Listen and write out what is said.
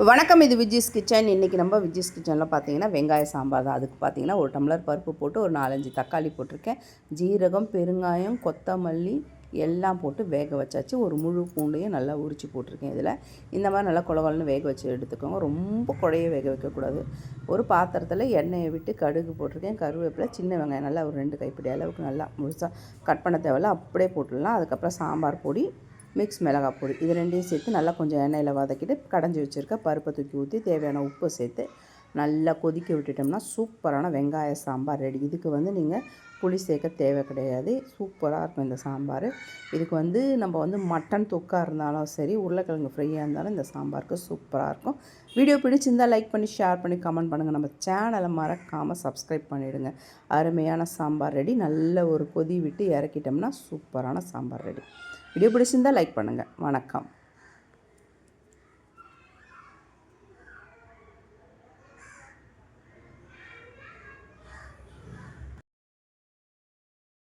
வணக்கம், இது விஜிஸ் கிச்சன். இன்றைக்கி நம்ம விஜிஸ் கிச்சனில் பார்த்தீங்கன்னா வெங்காய சாம்பார் தான். அதுக்கு பார்த்தீங்கன்னா ஒரு டம்ளர் பருப்பு போட்டு ஒரு 4-5 தக்காளி போட்டிருக்கேன். ஜீரகம், பெருங்காயம், கொத்தமல்லி எல்லாம் போட்டு வேக வச்சாச்சு. ஒரு முழு பூண்டையும் நல்லா உரித்து போட்டிருக்கேன். இதில் இந்த மாதிரி நல்லா குழவல்னு வேக வச்சு எடுத்துக்கோங்க. ரொம்ப குழைய வேக வைக்கக்கூடாது. ஒரு பாத்திரத்தில் எண்ணெயை விட்டு கடுகு போட்டிருக்கேன். கருவேப்பிலை, சின்ன வெங்காயம் நல்லா ஒரு 2 கைப்பிடி அளவுக்கு நல்லா முழுசாக கட் பண்ண தேவையில்ல, அப்படியே போட்டுடலாம். அதுக்கப்புறம் சாம்பார் பொடி, மிக்ஸ் மிளகாய் பொடி, இது ரெண்டையும் சேர்த்து நல்லா கொஞ்சம் எண்ணெயில் வதக்கிட்டு கடைஞ்சி வச்சுருக்க பருப்பை தூக்கி ஊற்றி தேவையான உப்பு சேர்த்து நல்லா கொதிக்க விட்டுட்டோம்னா சூப்பரான வெங்காய சாம்பார் ரெடி. இதுக்கு நீங்கள் புளி சேர்க்க தேவை கிடையாது. சூப்பராக இருக்கும் இந்த சாம்பார். இதுக்கு நம்ம மட்டன் தொக்காக இருந்தாலும் சரி, உருளைக்கிழங்கு ஃப்ரையாக இருந்தாலும் இந்த சாம்பாருக்கு சூப்பராக இருக்கும். வீடியோ பிடிச்சிருந்தால் லைக் பண்ணி, ஷேர் பண்ணி, கமெண்ட் பண்ணுங்கள். நம்ம சேனலை மறக்காமல் சப்ஸ்கிரைப் பண்ணிவிடுங்க. அருமையான சாம்பார் ரெடி. நல்ல ஒரு கொதி விட்டு இறக்கிட்டோம்னா சூப்பரான சாம்பார் ரெடி. வீடியோ பிடிச்சிருந்தால் லைக் பண்ணுங்கள். வணக்கம்.